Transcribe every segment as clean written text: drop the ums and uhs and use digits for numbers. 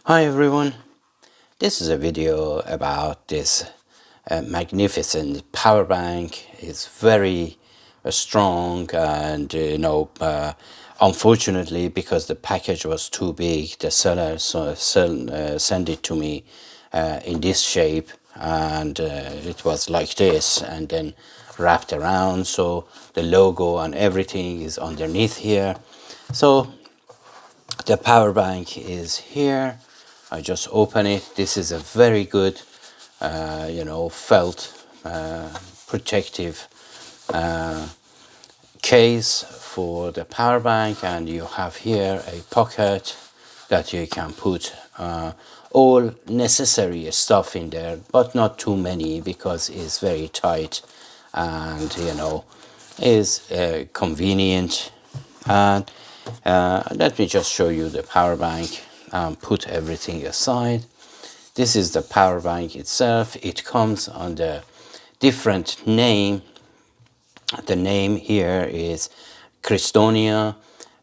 Hi everyone, this is a video about this magnificent power bank. It's very strong and unfortunately because the package was too big, the seller sent it to me in this shape, and it was like this and then wrapped around, so the logo and everything is underneath here. So the power bank is here. I just open it. This is a very good felt protective case for the power bank, and you have here a pocket that you can put all necessary stuff in there, but not too many because it's very tight and is convenient. And let me just show you the power bank and put everything aside. This is the power bank itself. It comes under different name. The name here is Krisdonia.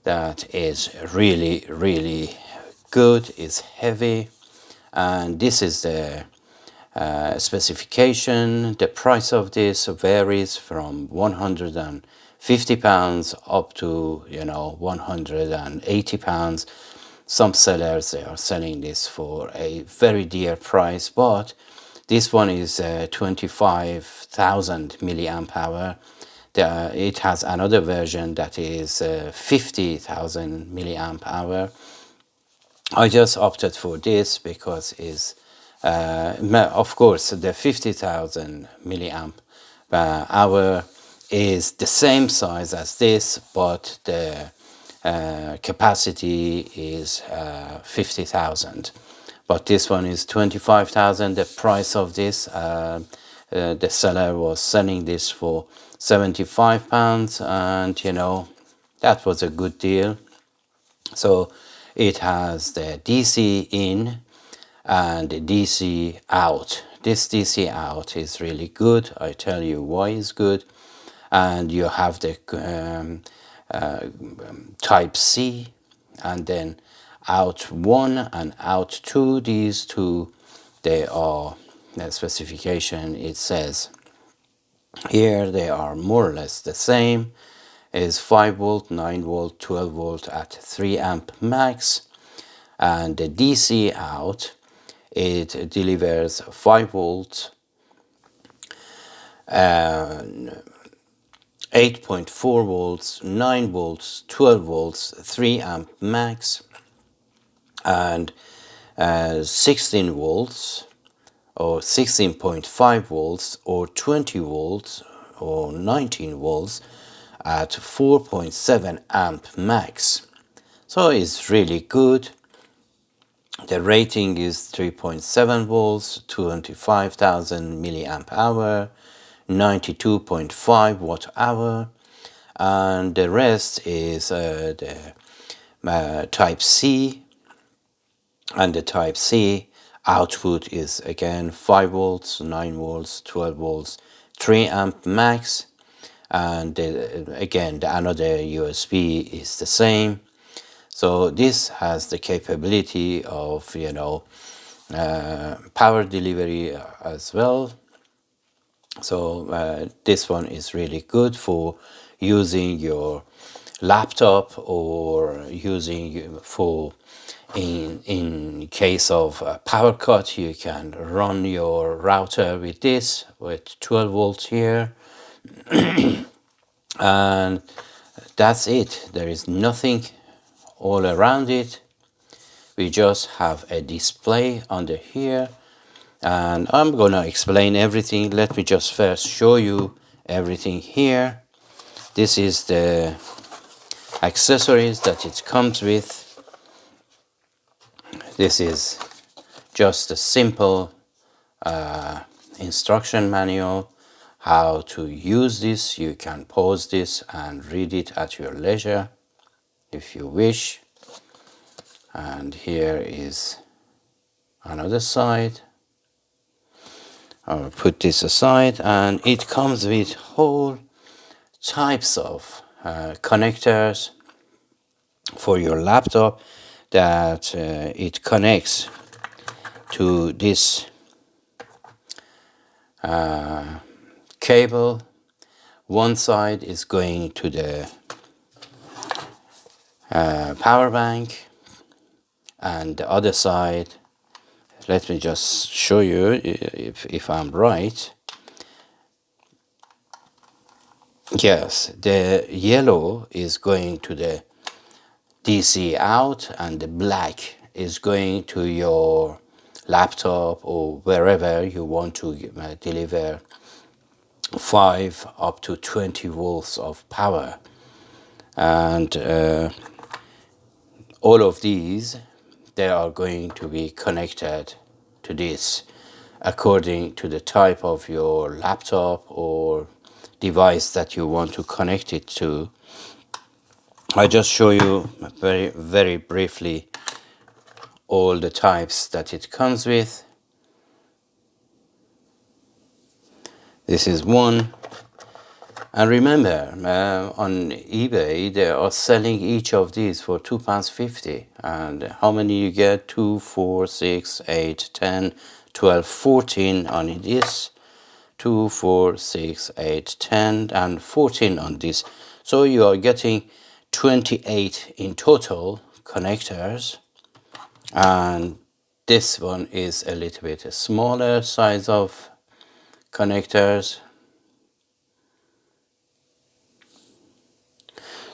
That is really good. It's heavy, and this is the specification. The price of this varies from £150 up to 180 pounds. Some sellers, they are selling this for a very dear price, but this one is 25,000 milliamp hour. It has another version that is 50,000 milliamp hour. I just opted for this because is of course the 50,000 milliamp hour is the same size as this, but the capacity is 50,000. But this one is 25,000. The price of this, the seller was selling this for £75, and that was a good deal. So it has the DC in and the DC out. This DC out is really good. I tell you why it's good. And you have the type C, and then out 1 and out 2. These two, they are the specification. It says here they are more or less the same. Is 5 volt, 9 volt, 12 volt at 3 amp max. And the DC out, it delivers 5 volts, 8.4 volts, 9 volts, 12 volts, 3 amp max, and 16 volts or 16.5 volts or 20 volts or 19 volts at 4.7 amp max. So it's really good. The rating is 3.7 volts, 25,000 milliamp hour, 92.5 watt hour, and the rest is the type C, and the type C output is again 5 volts, 9 volts, 12 volts, 3 amp max, and again the another USB is the same. So this has the capability of power delivery as well. So this one is really good for using your laptop, or using for in case of a power cut, you can run your router with this, with 12 volts here. And that's it. There is nothing all around it. We just have a display under here, and I'm gonna explain everything. Let me just first show you everything here. This is the accessories that it comes with. This is just a simple instruction manual how to use this. You can pause this and read it at your leisure if you wish. And here is another side. I'll put this aside, and it comes with whole types of connectors for your laptop. that it connects to this cable. One side is going to the power bank, and the other side, let me just show you if I'm right. Yes, the yellow is going to the DC out, and the black is going to your laptop or wherever you want to deliver 5 up to 20 volts of power. And all of these, they are going to be connected to this according to the type of your laptop or device that you want to connect it to. I just show you very briefly all the types that it comes with. This is one. And remember, on eBay, they are selling each of these for £2.50. And how many you get? 2, 4, 6, 8, 10, 12, 14 on this. 2, 4, 6, 8, 10, and 14 on this. So you are getting 28 in total connectors. And this one is a little bit smaller size of connectors.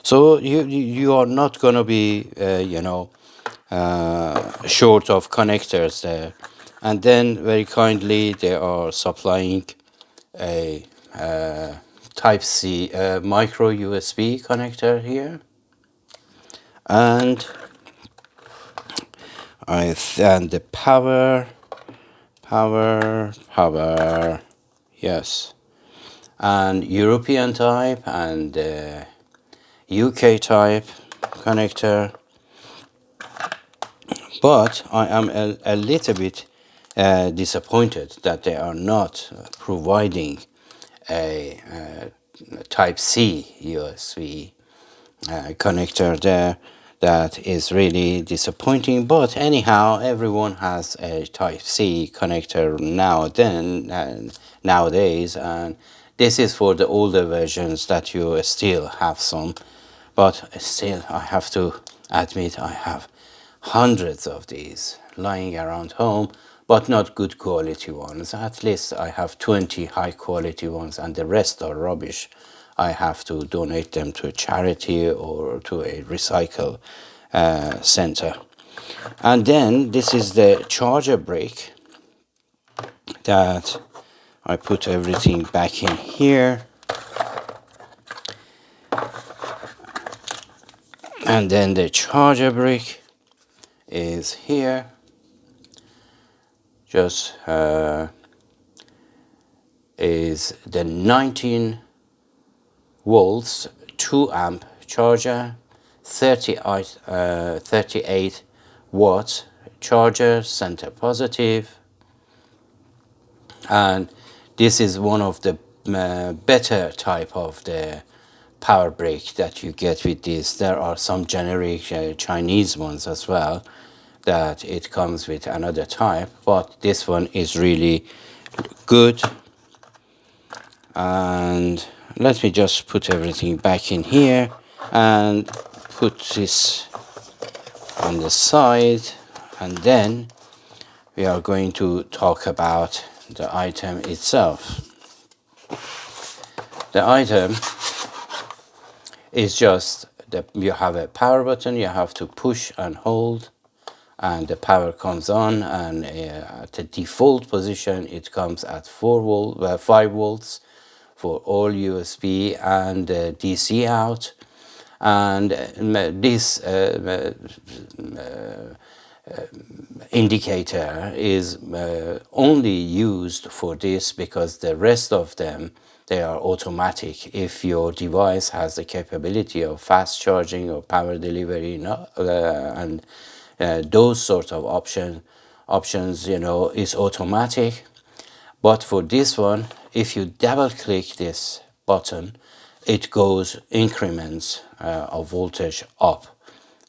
So you are not going to be short of connectors there. And then very kindly they are supplying a type C micro USB connector here. And and the power, yes, and European type and UK type connector. But I am a little bit disappointed that they are not providing a type C USB connector there. That is really disappointing, but anyhow, everyone has a type C connector nowadays, and this is for the older versions that you still have some. But still, I have to admit, I have hundreds of these lying around home, but not good quality ones. At least I have 20 high quality ones, and the rest are rubbish. I have to donate them to a charity or to a recycle center. And then this is the charger brick that I put everything back in here. And then the charger brick is here. Just is the 19 volts 2 amp charger, 38 watts charger, center positive. And this is one of the better type of the power brick that you get with this. There are some generic Chinese ones as well that it comes with another type, but this one is really good. And let me just put everything back in here and put this on the side, and then we are going to talk about the item itself. The item is just that you have a power button, you have to push and hold, and the power comes on, and at the default position it comes at 5 volts for all USB and DC out. And this indicator is only used for this because the rest of them, they are automatic. If your device has the capability of fast charging or power delivery, and those sort of options, is automatic. But for this one, if you double click this button, it goes increments of voltage up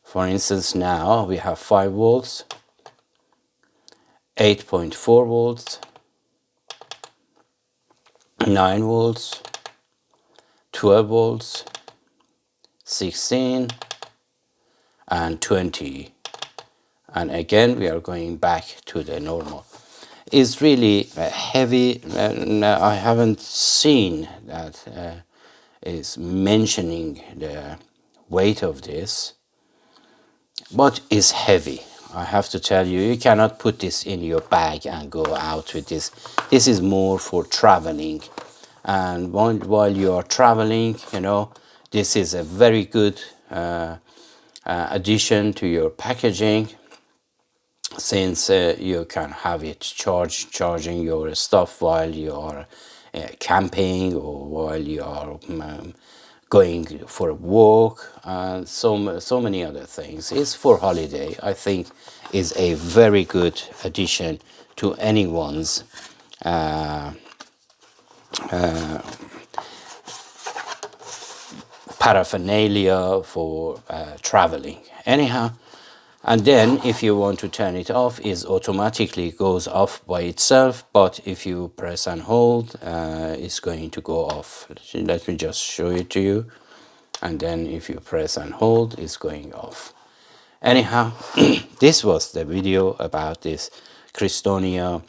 For instance, now we have 5 volts, 8.4 volts, 9 volts, 12 volts, 16 and 20, and again we are going back to the normal. It's really heavy. I haven't seen that is mentioning the weight of this, but it's heavy. I have to tell you, you cannot put this in your bag and go out with this. This is more for traveling, and while you are traveling, you know, this is a very good addition to your packaging, since you can have it charging your stuff while you are camping, or while you are going for a walk, and so many other things. It's for holiday. I think is a very good addition to anyone's paraphernalia for traveling. Anyhow, and then if you want to turn it off, it automatically goes off by itself, but if you press and hold, it's going to go off. Let me just show it to you. And then if you press and hold, it's going off. Anyhow, this was the video about this Krisdonia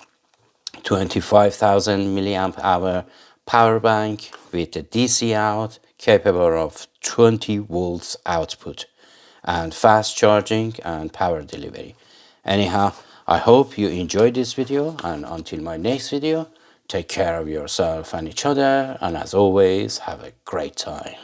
25,000 milliamp hour power bank with a DC out, capable of 20 volts output, and fast charging and power delivery. Anyhow, I hope you enjoyed this video, and until my next video, take care of yourself and each other, and as always, have a great time.